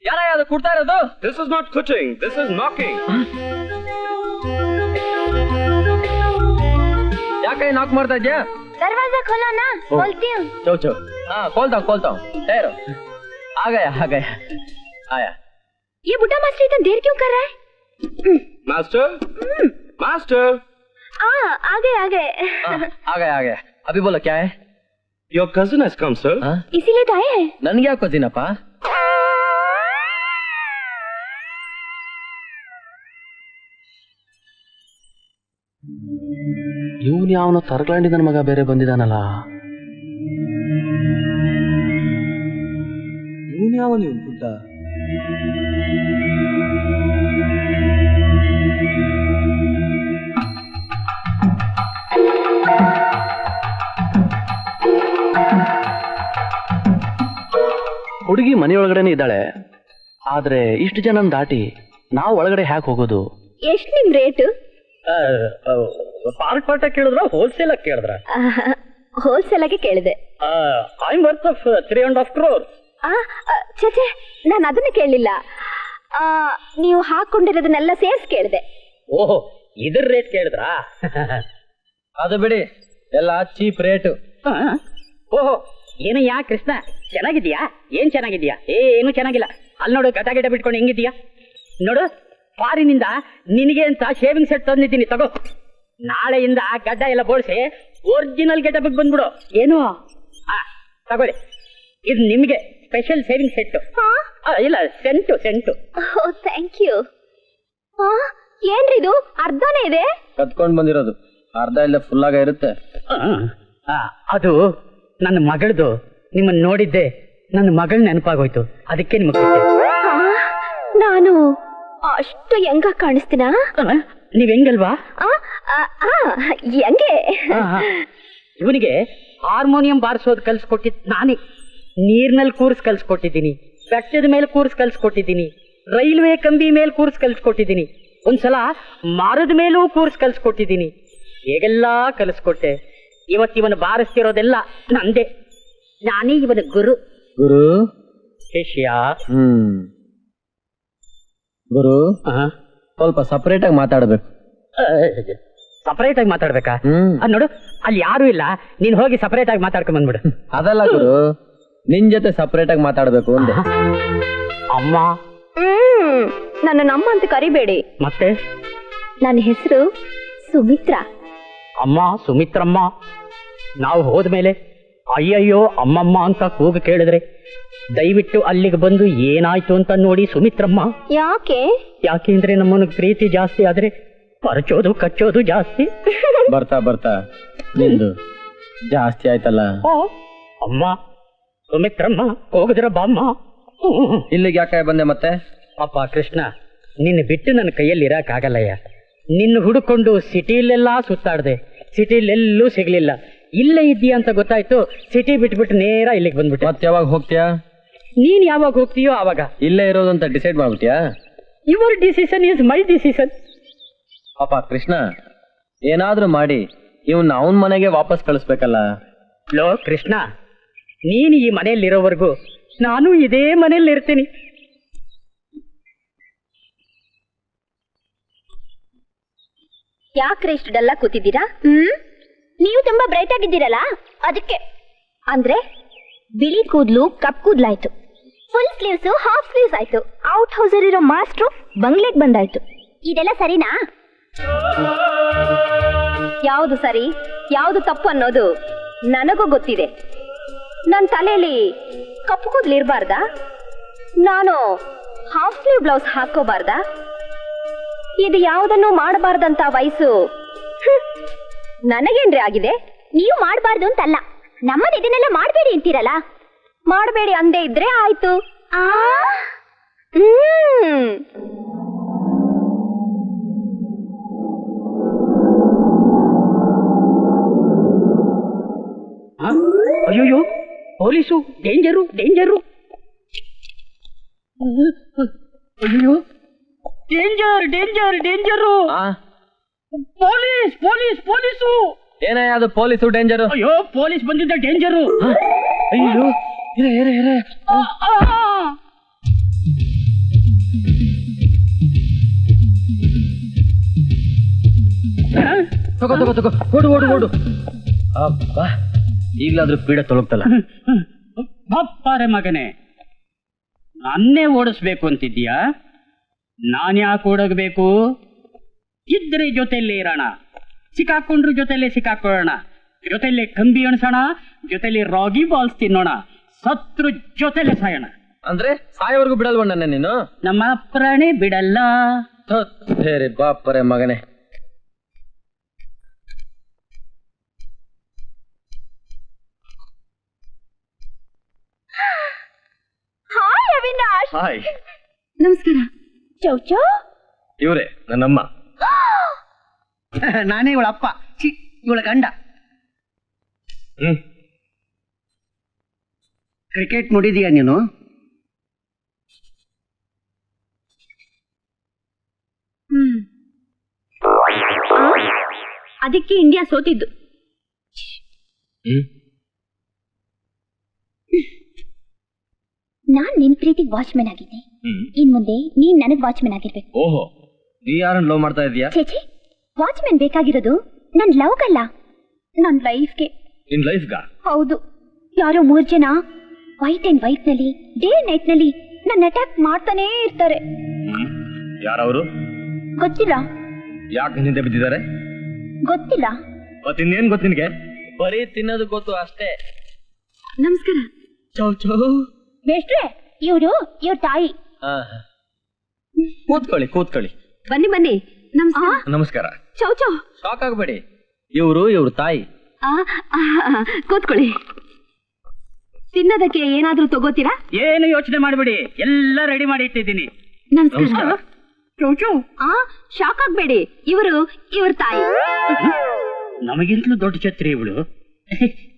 ಯಾರ ಅದು ಕೊಡ್ತಾ ಇರೋದು? This is not quitting, this is knocking. ಯಾಕೆ ನಾಕ್ ಮಾಡ್ತಾ ಇದ್ಯಾ? दरवाजा खोलो ना, खोलती हूँ। चो हाँ खोलता हूँ ठहरो। आ गया आया। ये बुढ़ा मास्टर इतना देर क्यों कर रहा है? Master? Master? आ गए आ गया अभी बोलो क्या है? Your cousin has come, sir. इसीलिए तो आए हैं। नन्गे ಯಾಕೋ ದಿನಪ್ಪ? ಇವನು ಯಾವನೋ ತರ್ಕಂಡಿದನ ಮಗ ಬೇರೆ ಬಂದಿದಾನಲ್ಲ. ಇವನು ಯಾವನು ಪುಟ್ಟ? ಹುಡುಗಿ ಮನೆಯೊಳಗಡೆನೆ ಇದ್ದಾಳೆ, ಆದ್ರೆ ಇಷ್ಟು ಜನ ದಾಟಿ ನಾವು ಒಳಗಡೆ ಹ್ಯಾಕ್ ಹೋಗೋದು? ಎಷ್ಟು ನಿಮ್ ರೇಟು? ಪಾರ್ಟ್ ಕೇಳಿದ್ರ ಹೋಲ್ಸೇಲ್ ಆಗಿ ಕೇಳಿದ್ರ? ಹೋಲ್ಸೇಲ್ ಆಗಿ ಕೇಳಿದೆ. I am worth of 3.5 crores. ಚೇಚೆ, ನಾನು ಅದನ್ನ ಕೇಳಲಿಲ್ಲ. ನೀವು ಹಾಕೊಂಡಿರೋದನ್ನೆಲ್ಲ ಸೇರ್ಸ್ ಕೇಳಿದೆ. ಓಹೋ, ಇದ್ರ ರೇಟ್ ಕೇಳಿದ್ರಾ? ಅದು ಬಿಡಿ, ಎಲ್ಲ ಚೀಪ್ ರೇಟ್. ಓಹೋ, ಏನಯ್ಯ ಕೃಷ್ಣ, ಚೆನ್ನಾಗಿದ್ಯಾ? ಏನ್ ಚೆನ್ನಾಗಿದ್ಯಾ? ಏನು ಚೆನ್ನಾಗಿಲ್ಲ. ಅಲ್ಲಿ ನೋಡು, ಗಟ ಗಿಟ ಬಿಟ್ಕೊಂಡು ಹೆಂಗಿದ್ಯಾ ನೋಡು. ಫಾರಿನಿಂದ ನಿನಗೆ ಅಂತ ಶೇವಿಂಗ್ ಸೆಟ್ ತಂದಿದ್ದೀನಿ, ತಗೋ. ನಾಳೆಯಿಂದ ಗಡ್ಡ ಎಲ್ಲ ಬೋಳ್ಸಿ ಒರಿಜಿನಲ್ ಗೆಟಪ್ಗೆ ಬಂದ್ಬಿಡು. ಏನು? ತಗೊಳ್ಳಿ, ಇದು ನಿಮ್ಗೆ ಸ್ಪೆಷಲ್ ಶೇವಿಂಗ್ ಸೆಟ್. ಇಲ್ಲ, ಸೆಂಟು. Thank you. ಏನ್ರಿ ಇದು? ಅರ್ಧನೇ ಇದೆ. ಕತ್ಕೊಂಡ್ ಬಂದಿರೋದು, ಅರ್ಧ ಇಲ್ಲ ಫುಲ್ ಆಗ ಇರುತ್ತೆ. ಅದು ನನ್ನ ಮಗಳದು. ನಿಮ್ಮನ್ನ ನೋಡಿದ್ದೆ ನನ್ನ ಮಗಳ ನೆನಪಾಗೋಯ್ತು, ಅದಕ್ಕೆ ನಿಮಗೆ ನಾನು ಅಷ್ಟು ಹೆಂಗ ಕಾಣಿಸ್ತೀನಾ? ನೀವ್ ಹೆಂಗಲ್ವಾ? ಹೆಂಗೆ? ಇವನಿಗೆ ಹಾರ್ಮೋನಿಯಂ ಬಾರಿಸೋದು ಕಲ್ಸ್ಕೊಟ್ಟಿದ್ ನಾನೇ. ನೀರ್ನಲ್ಲಿ ಕೂರ್ಸ್ ಕಲ್ಸ್ಕೊಟ್ಟಿದ್ದೀನಿ, ಬೆಟ್ಟದ ಮೇಲೆ ಕೂರ್ಸ್ ಕಲ್ಸ್ಕೊಟ್ಟಿದ್ದೀನಿ, ರೈಲ್ವೆ ಕಂಬಿ ಮೇಲೆ ಕೂರ್ಸ್ ಕಲ್ಸ್ಕೊಟ್ಟಿದ್ದೀನಿ, ಒಂದ್ಸಲ ಮರದ ಮೇಲೂ ಕೂರ್ಸ್ ಕಲ್ಸ್ಕೊಟ್ಟಿದ್ದೀನಿ. ಹೇಗೆಲ್ಲಾ ಕಲಿಸ್ಕೊಟ್ಟೆ. ಇವತ್ತಿವನು ಬಾರಿಸ್ತಿರೋದೆಲ್ಲ ನಂದೇ. ನಾನೇ ಇವನ ಗುರು. ಶಿಷ್ಯ. ಗುರು, ಸ್ವಲ್ಪ ಸಪರೇಟ್ ಆಗಿ ಮಾತಾಡ್ಬೇಕು. ಸಪರೇಟ್ ಆಗಿ ಮಾತಾಡ್ಬೇಕಾ? ನೋಡು, ಅಲ್ಲಿ ಯಾರು ಇಲ್ಲ, ನೀನ್ ಹೋಗಿ ಸಪರೇಟ್ ಆಗಿ ಮಾತಾಡ್ಕೊಂಡ್ ಬಂದ್ಬಿಡು. ಅದಲ್ಲ ಗುರು, ನಿನ್ ಜೊತೆ ಸಪರೇಟ್ ಆಗಿ ಮಾತಾಡ್ಬೇಕು ಅಂದೆ. ಅಮ್ಮ. ನನ್ನ ಅಮ್ಮ ಅಂತ ಕರಿಬೇಡಿ. ಮತ್ತೆ? ನನ್ನ ಹೆಸರು ಸುಮಿತ್ರಾ. ಅಮ್ಮ, ಸುಮಿತ್ರಮ್ಮ. ನಾವು ಹೋದ್ಮೇಲೆ ಅಯ್ಯಯ್ಯೋ ಅಮ್ಮಮ್ಮ ಅಂತ ಕೂಗು ಕೇಳಿದ್ರೆ ದಯವಿಟ್ಟು ಅಲ್ಲಿಗೆ ಬಂದು ಏನಾಯ್ತು ಅಂತ ನೋಡಿ ಸುಮಿತ್ರಮ್ಮ. ಯಾಕೆಂದ್ರೆ ನಮ್ಮನ್ನ ಪ್ರೀತಿ ಜಾಸ್ತಿ ಆದ್ರೆ ಪರಚೋದು ಕಚ್ಚೋದು ಜಾಸ್ತಿ. ಬರ್ತಾ ನಿಂದು ಜಾಸ್ತಿ ಆಯ್ತಲ್ಲ. ಅಮ್ಮ, ಸುಮಿತ್ರಮ್ಮ, ಹೋಗಿದ್ರ ಬಾಮ್ಮ. ಇಲ್ಲಿಗೆ ಯಾಕೆ ಬಂದೆ ಮತ್ತೆ? ಅಪ್ಪ ಕೃಷ್ಣ, ನಿನ್ನ ಬಿಟ್ಟು ನನ್ನ ಕೈಯಲ್ಲಿ ಇರಕ್ಕಾಗಲ್ಲಯ್ಯ. ನಿನ್ನ ಹುಡುಕೊಂಡು ಸಿಟಿಲೆಲ್ಲಾ ಸುತ್ತಾಡ್ದೆ, ಸಿಟಿಲೆಲ್ಲೂ ಸಿಗ್ಲಿಲ್ಲ. ಇಲ್ಲೇ ಇದ್ದೀಯ ಅಂತ ಗೊತ್ತಾಯ್ತು, ಸಿಟಿ ಬಿಟ್ಬಿಟ್ಟು ನೇರ ಇಲ್ಲಿಗೆ ಬಂದ್ಬಿಟ್ಟೆ. ಮತ್ತೆ ಯಾವಾಗ ಹೋಗ್ತೀಯಾ? ನೀನ್ ಯಾವಾಗ ಹೋಗ್ತೀಯೋ ಆವಾಗ. ಇಲ್ಲೇ ಇರೋದು ಅಂತ ಡಿಸೈಡ್ ಮಾಡ್ಬಿಟ್ಯಾ? Your decision is my decision. ಪಾಪ ಕೃಷ್ಣ, ಏನಾದ್ರೂ ಮಾಡಿ ಇವನ್ನ ಅವನ್ ಮನೆಗೆ ವಾಪಸ್ ಕಳಿಸ್ಬೇಕಲ್ಲ. ಲೋ ಕೃಷ್ಣ, ನೀನು ಈ ಮನೆಯಲ್ಲಿರೋವರೆಗೂ ನಾನು ಇದೇ ಮನೆಯಲ್ಲಿ ಇರ್ತೀನಿ. ಯಾಕ್ರೆ ಇಷ್ಟು ಡಲ್ಲ ಕೂತಿದ್ದೀರಾ? ನೀವು ತುಂಬಾ ಬ್ರೈಟ್ ಆಗಿದ್ದೀರಲ್ಲ, ಅದಕ್ಕೆ. ಅಂದ್ರೆ ಬಿಳಿ ಕೂದ್ಲು ಕಪ್ ಕೂದ್ಲಾಯ್ತು, ಫುಲ್ ಸ್ಲೀವ್ಸ್ ಹಾಫ್ ಸ್ಲೀವ್ಸ್ ಆಯ್ತು, ಔಟ್ ಹೌಸ್ ಇರೋ ಮಾಸ್ಟ್ರು ಬಂಗ್ಲೆಗ್ ಬಂದಾಯ್ತು. ಇದೆಲ್ಲ ಸರಿನಾ? ಯಾವುದು ಸರಿ ಯಾವುದು ತಪ್ಪು ಅನ್ನೋದು ನನಗೂ ಗೊತ್ತಿದೆ. ನನ್ನ ತಲೆಯಲ್ಲಿ ಕಪ್ಪು ಕೂದ್ಲು ಇರಬಾರ್ದಾ? ನಾನು ಹಾಫ್ ಸ್ಲೀವ್ ಬ್ಲೌಸ್ ಹಾಕೋಬಾರ್ದಾ? ಇದು ಯಾವುದನ್ನು ಮಾಡಬಾರ್ದಂತ ವಯಸ್ಸು ನನಗೇನ್ರಿ ಆಗಿದೆ? ನೀವು ಮಾಡಬಾರ್ದು ಅಂತಲ್ಲ, ನಮ್ಮನ್ನ ಇದನ್ನೆಲ್ಲ ಮಾಡಬೇಡಿ ಅಂತೀರಲ್ಲ. ಮಾಡಬೇಡಿ ಅಂದೇ ಇದ್ರೆ ಆಯ್ತು. ಅಯ್ಯೋ, ಪೊಲೀಸು, ಡೇಂಜರು. ಅಯ್ಯೋ, ಡೇಂಜರು. ಪೊಲೀಸು. ಏನೇ ಅದು ಪೊಲೀಸು ಡೇಂಜರು? ಅಯ್ಯೋ, ಪೊಲೀಸ್ ಬಂದಿದ್ದ ಡೇಂಜರು. ಅಯ್ಯೋ, ತಗೋ ಓಡು ಓಡು ಅಬ್ಬಾ ಈಗ್ಲಾದ್ರೂ ಪೀಡೆ ತೊಲಗ್ತಲ್ಲ. ಬಪ್ಪಾರೆ ಮಗನೇ, ನನ್ನೇ ಓಡಿಸ್ಬೇಕು ಅಂತಿದ್ಯಾ? ನಾನ್ಯಾಕೆ ಓಡೋಗ್ಬೇಕು? ಇದ್ರೆ ಜೊತೆಯಲ್ಲೇ ಇರೋಣ, ಸಿಕ್ಕಾಕೊಂಡ್ರು ಜೊತೆಯಲ್ಲೇ ಸಿಕ್ಕಾಕೊಳ್ಳೋಣ, ಜೊತೆಯಲ್ಲೇ ಕಂಬಿ ಎಣ್ಸೋಣ, ಜೊತೆಲಿ ರಾಗಿ ಬಾಲ್ಸ್ ತಿನ್ನೋಣ, ಸತ್ರು ಜೊತೆಲೆ ಸಾಯೋಣ. ಅಂದ್ರೆ ಸಾಯವರೆಗೂ ಬಿಡಲ್ವಣ್ಣ ನೀನು? ನಮ್ಮ ಪ್ರಾಣಿ ಬಿಡಲ್ಲ. ಬೇರೆ ಬಾಪರೆ ಮಗನೇ. ಹಾಯ್ ಅವಿನಾಶ್. ಹಾಯ್, ನಮಸ್ಕಾರ. ಚೌಚೌ ಇವರೇ ನನ್ನಮ್ಮ. ನಾನೇ ಇವಳ ಅಪ್ಪ, ಇವಳ ಗಂಡ. ಕ್ರಿಕೆಟ್ ನೋಡಿದೀಯ ನೀನು? ಅದಕ್ಕೆ ಇಂಡಿಯಾ ಸೋತಿದ್ದು. ನಾನ್ ನಿನ್ ಪ್ರೀತಿಗೆ ವಾಚ್ಮೆನ್ ಆಗಿದ್ದೆ, ಇನ್ ಮುಂದೆ ನೀನ್ ನನಗ್ ವಾಚ್ಮೆನ್ ಆಗಿರ್ಬೇಕು. ಓಹೋ, ನೀ ಯಾರನ್ನ ಲವ್ ಮಾಡ್ತಾ ಇದೀಯಾ? ಛೇಛೆ, ವಾಚ್ಮೆನ್ ಬೇಕಾಗಿರೋದು ನನ್ ಲವ್ಗಲ್ಲ, ನನ್ ಲೈಫ್ಗೆ. ನಿನ್ ಲೈಫ್ಗಾ? ಹೌದು. ಯಾರೋ 3 ಜನ ವೈಟ್ ಅಂಡ್ ವೈಟ್ ನಲ್ಲಿ ಡೇ ನೈಟ್ ನಲ್ಲಿ ನನ್ನ ಅಟ್ಯಾಕ್ ಮಾಡ್ತಾನೇ ಇರ್ತಾರೆ. ಯಾರವರು? ಗೊತ್ತಿಲ್ಲ. ಯಾಕೆ ಹಿಂದೆ ಬಿದ್ದಿದ್ದಾರೆ? ಗೊತ್ತಿಲ್ಲ. ಮತ್ತಿನ್ನೇನ್ ಗೊತ್ತು ನಿನಗೆ? ಬರೀ ತಿನ್ನೋದು ಗೊತ್ತು ಅಷ್ಟೇ. ನಮಸ್ಕಾರ. ಚೌ ಬೇಷ್ಟ್ರೆ, ಇವ್ರ ತಾಯಿ. ಕೂತ್ಕೊಳ್ಳಿ. ಬನ್ನಿ. ನಮಸ್ಕಾರ. ಚೌ. ಶಾಕ್ ಆಗ್ಬೇಡಿ, ಇವ್ರ ತಾಯಿ. ಕೂತ್ಕೊಳ್ಳಿ. ತಿನ್ನೋದಕ್ಕೆ ಏನಾದ್ರೂ ತಗೋತೀರಾ? ಏನು ಯೋಚನೆ ಮಾಡ್ಬೇಡಿ, ಎಲ್ಲ ರೆಡಿ ಮಾಡಿ ಇಟ್ಟಿದ್ದೀನಿ. ನಮಸ್ಕಾರ. ಚೌಚು, ಶಾಕ್ ಆಗ್ಬೇಡಿ, ಇವ್ರ ತಾಯಿ. ನಮಗಿಂತಲೂ ದೊಡ್ಡ ಛತ್ರಿ ಇವಳು.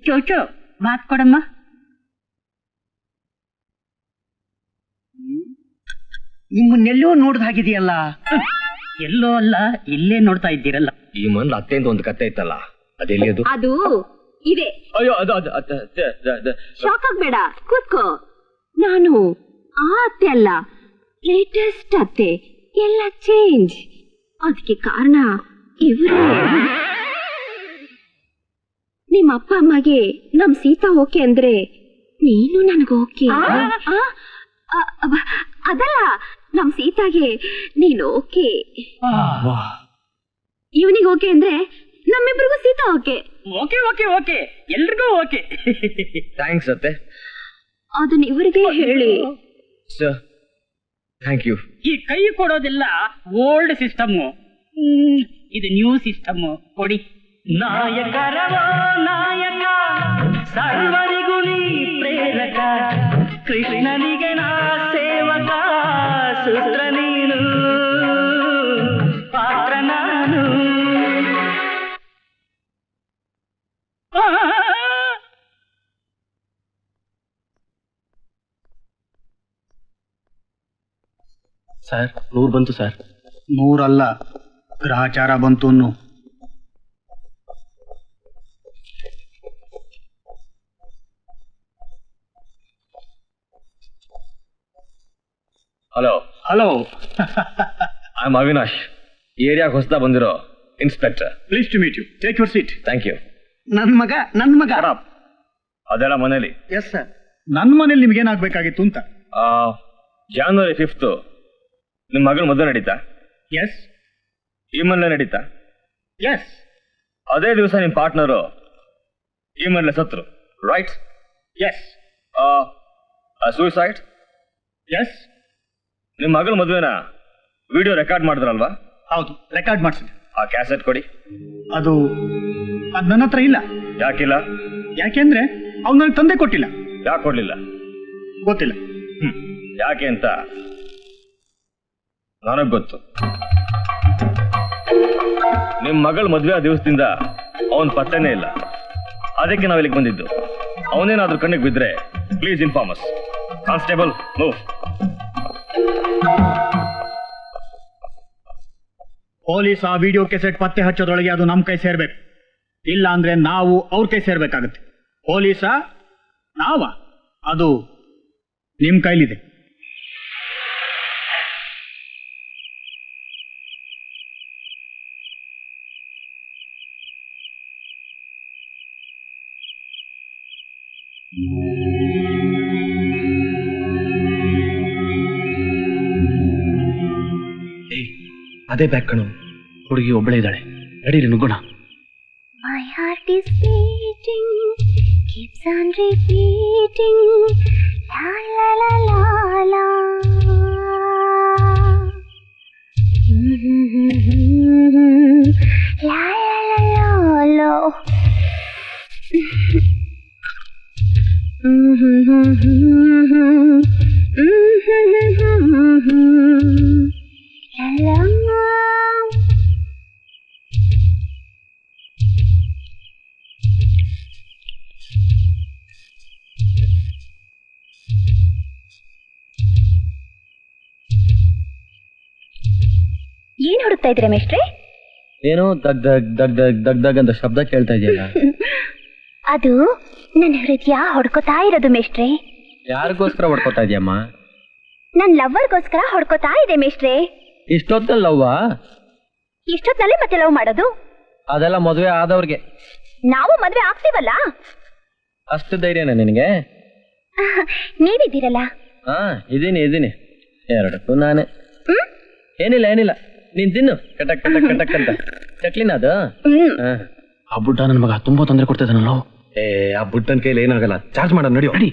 ಚೌಚು, ಮಾತ್ ಕೊಡಮ್ಮ. ನಿಮ್ಮನ್ನೆಲ್ಲೋ ನೋಡ್ದ ಹಾಗಿದೆಯಲ್ಲ. ಎಲ್ಲೋ ಅಲ್ಲ, ಇಲ್ಲೇ ನೋಡ್ತಾ ಇದ್ದೀರಲ್ಲ. ಈ ಮನ್ ಅತ್ತೆಯಿಂದ ಒಂದು ಕತೆ ಇತ್ತಲ್ಲ, ಅದೆಲ್ಲಿ ಅದು? ಅದು ಇದೆ. ಅಯ್ಯೋ, ಅದು ಶಾಕ್ ಆಗ್ಬೇಡ, ಕೂತ್ಕೋ. ನಾನು ಆ ಅತ್ತೆ ಅಲ್ಲ, ಲೇಟೆಸ್ಟ್ ಅತ್ತೆ. ಎಲ್ಲ ಚೇಂಜ್. ಅದಕ್ಕೆ ಕಾರಣ ಇವರು. ನಿಮ್ಮ ಅಪ್ಪ ಅಮ್ಮಗೆ ನಮ್ ಸೀತಾ ಓಕೆ ಅಂದ್ರೆ ನೀನು ನನಗೆ ಓಕೆ. ಅದಲ್ಲ, ನಮ್ ಸೀತಾಗೆ ನೀನು ಓಕೆ. ಇವನಿಗೆ ಓಕೆ ಅಂದ್ರೆ ನಮ್ಮಿಬ್ರಿಗೂ ಸೀತಾ ಓಕೆ. ಓಕೆ, ಎಲ್ರಿಗೂ ಓಕೆ. ಥ್ಯಾಂಕ್ಸ್ ಅತ್ತೆ. ಅದನ್ನ ಇವರಿಗೆ ಹೇಳಿ. Sir, thank you. ಈ ಕೈ ಕೊಡೋದಿಲ್ಲ ಓಲ್ಡ್ ಸಿಸ್ಟಮ್, ಇದು ನ್ಯೂ ಸಿಸ್ಟಮ್. ಕೊಡಿ. ನಾಯಕರವೋ ನಾಯಕ, ಸರ್ವರಿಗೂ ನೀ ಪ್ರೇರಕ, ಕೃಷ್ಣನಿಗೆ ನಾ ಸೇವಕ, ಸೂತ್ರ ನೀನು, ಪಾತ್ರ ನಾನು. ಸರ್ 100 ಬಂತು ಸರ್. 100 ಅಲ್ಲ, ಗ್ರಹಚಾರ ಬಂತು. ಹಲೋ, ಐ ಆಮ್ ಅವಿನಾಶ್, ಈ ಏರಿಯಾಗೆ ಹೊಸದಾ ಬಂದಿರೋ inspector. Pleased to meet you. Take your seat. Thank you. ನನ್ ಮಗ. ಅದೆಲ್ಲ ಮನೇಲಿ. Yes sir. ನನ್ನ ಮನೇಲಿ ನಿಮ್ಗೆ ಏನಾಗಬೇಕಾಗಿತ್ತು ಅಂತ. January 5th ನಿಮ್ಮ ಮಗನ ಮದುವೆ ನಡೀತಾ? ಎಸ್. ಈ ಮನೇಲೆ ನಡೀತಾ? ಎಸ್. ಅದೇ ದಿವಸ ನಿಮ್ಮ ಪಾರ್ಟ್ನರು ಈ ಮನೇಲೆ ಸತ್ರು, ರೈಟ್? ಎಸ್. ಸೂಸೈಡ್? ಎಸ್. ನಿಮ್ಮ ಮಗಳ ಮದುವೆನ ವಿಡಿಯೋ ರೆಕಾರ್ಡ್ ಮಾಡಿದ್ರಲ್ವಾ? ಹೌದು, ರೆಕಾರ್ಡ್ ಮಾಡಿಸಿದೆ. ಆ ಕ್ಯಾಸೆಟ್ ಕೊಡಿ. ಅದು ನನ್ನ ಹತ್ರ ಇಲ್ಲ. ಯಾಕಿಲ್ಲ? ಯಾಕೆಂದ್ರೆ ಅವ್ನು ನನಗೆ ತಂದೆ ಕೊಟ್ಟಿಲ್ಲ. ಯಾಕೆ ಕೊಡ್ಲಿಲ್ಲ? ಗೊತ್ತಿಲ್ಲ. ಯಾಕೆ ಅಂತ ನನಗ್ ಗೊತ್ತು. ನಿಮ್ ಮಗಳ ಮದ್ವೆ ಆ ದಿವಸದಿಂದ ಅವನ್ ಪತ್ತೆನೇ ಇಲ್ಲ. ಅದಕ್ಕೆ ನಾವ್ ಇಲ್ಲಿಗೆ ಬಂದಿದ್ದು. ಅವನೇನಾದ್ರೂ ಕಣ್ಣಿಗೆ ಬಿದ್ರೆ please inform us. Constable, move. Police ಆ ವಿಡಿಯೋ ಕೆಸೆಟ್ ಪತ್ತೆ ಹಚ್ಚೋದ್ರೊಳಗೆ ಅದು ನಮ್ಮ ಕೈ ಸೇರ್ಬೇಕು. ಇಲ್ಲ ಅಂದ್ರೆ ನಾವು ಅವ್ರ ಕೈ ಸೇರ್ಬೇಕಾಗುತ್ತೆ. ಪೊಲೀಸಾ ನಾವ? ಅದು ನಿಮ್ ಕೈಲಿದೆ. ಅದೇ ಬ್ಯಾಗ್ ಕಣು, ಹುಡುಗಿ ಒಬ್ಬಳೇ ಇದ್ದಾಳೆ. ನಡೀರಿ ನುಗ್ಗೋಣ. My heart is beating, keeps on repeating, la la la la la. La la la la la. La la. ಏನ್ ಹುಡುಕ್ತಾ ಇದ್ರೆ ಮೇಷ್ಟ್ರೆ? ಏನೋ ದಗ್ ದಗ್ ದಗ್ ದಗ್ ದಗ್ ದಗ್ ಅಂತ ಶಬ್ದ ಕೇಳ್ತಾ ಇದೆಯಲ್ಲ. ಅದು ನನ್ನ ಹೃದಯ ಹೊಡ್ಕೋತಾ ಇರೋದು ಮೇಷ್ಟ್ರೆ. ಯಾರಿಗೋಸ್ಕರ ಹೊಡ್ಕೋತಾ ಇದೆಯಮ್ಮ? ನನ್ ಲವ್ವರ್ಗೋಸ್ಕರ ಹೊಡ್ಕೋತಾ ಇದೆ ಮೇಷ್ಟ್ರೆ. ಇಷ್ಟೊತ್ತಲ್ಲಿ ಲವ್ವಾ? ಇಷ್ಟೊತ್ತಲ್ಲೇ ಮತ್ತೆ ಲವ್ ಮಾಡೋದು? ಅದೆಲ್ಲ ಮದುವೆ ಆದವ್ರಿಗೆ. ನಾವು ಮದ್ವೆ ಆಗ್ತೀವಲ್ಲ. ಅಷ್ಟು ಧೈರ್ಯನ ನಿನಗೆ? ನೀವಿದ್ದೀರಲ್ಲ. ಹಾ ಇದೀನಿ ಎರಡಕ್ಕೂ ನಾನೇ. ಏನಿಲ್ಲ ನೀನ್ ತಿನ್ನು ಕಟಕ್ ಕಟಕ್ ಕಟಕ್ ಅಂತ. ಚಕ್ಲಿನ ಅದು? ಆ ಬುಡ್ಡ ನನ್ನ ಮಗ ತುಂಬಾ ತೊಂದರೆ ಕೊಡ್ತಾ ಇದ್ದಾನಲ್ಲ. ಆ ಬುಟ್ಟನ್ ಕೈಲಿ ಏನಾಗಲ್ಲ, ಚಾರ್ಜ್ ಮಾಡೋಣ ನಡಿ. ನಡಿ.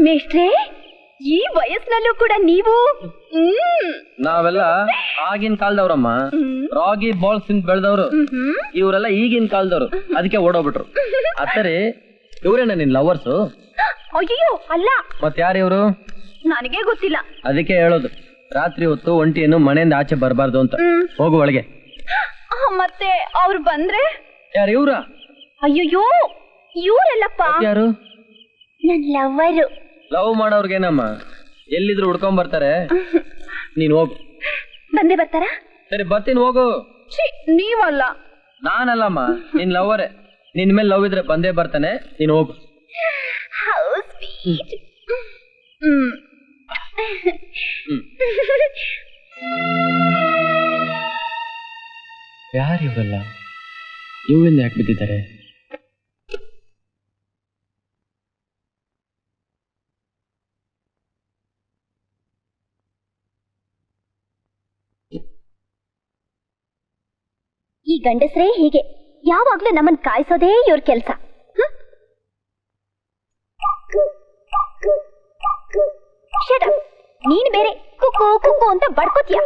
ಮೇಷ್ಟ್ರೆ, ಈ ವಯಸ್ಸಿನಲ್ಲೂ ಕೂಡ ನೀವು? ನಾವೆಲ್ಲ ಆಗಿನ ಕಾಲದವ್ರಮ್ಮ. ರಾಗಿ ಬಾಲ್ಸ್ ತಿಂದ್ ಬೆಳೆದವ್ರು. ಇವರೆಲ್ಲ ಈಗಿನ ಕಾಲದವ್ರು, ಅದಕ್ಕೆ ಓಡೋಗ್ಬಿಟ್ರು. ಅತ್ತರಿ ಇವ್ರೇನ ನಿನ್ ಲವರ್ಸು? ಅಯ್ಯೋ ಅಲ್ಲ. ಮತ್ ಯಾರು ಇವ್ರು? ನನಗೆ ಗೊತ್ತಿಲ್ಲ. ಅದಕ್ಕೆ ಹೇಳೋದು, ರಾತ್ರಿ ಹೊತ್ತು ಒಂಟಿಯನ್ನು ಮನೆಯಿಂದ ಆಚೆ ಬರಬಾರ್ದು ಅಂತ. ಹೋಗು ಒಳಗೆ. ಮತ್ತೆ ಅವ್ರು ಬಂದ್ರೆ? ಯಾರು ಇವ್ರ? ಅಯ್ಯೋ ಇವ್ರೆಲ್ಲಪ್ಪ. ಯಾರು? ನನ್ ಲವ್ವರು. ಲವ್ ಮಾಡೋರ್ಗೇನಮ್ಮ, ಎಲ್ಲಿದ್ರು ಹುಡ್ಕೊಂಡ್ ಬರ್ತಾರೆ. ನೀನ್ ಹೋಗು. ಬಂದೇ ಬರ್ತಾರ? ಸರಿ ಬರ್ತೀನಿ, ಹೋಗು. ನೀವಲ್ಲ. ನಾನಲ್ಲಮ್ಮ, ನಿನ್ ಲವ್ವರೇ. ನಿನ್ ಮೇಲೆ ಲವ್ ಇದ್ರೆ ಬಂದೇ ಬರ್ತಾನೆ, ನೀನ್ ಹೋಗು. How sweet. ಯಾರು ಇವರಲ್ಲ? ಇವಳಿಂದ ಯಾಕೆ ಬಿದ್ದಿದ್ದಾರೆ? ಈ ಗಂಡಸ್ರೇ ಹೀಗೆ ಯಾವಾಗ್ಲೂ ನಮ್ಮನ್ ಕಾಯಿಸೋದೇ ಇವ್ರ ಕೆಲ್ಸ. ನೀನ್ ಬೇರೆ ಕುಕ್ಕು ಕುಕ್ಕು ಅಂತ ಬಡ್ಕೋತೀಯ.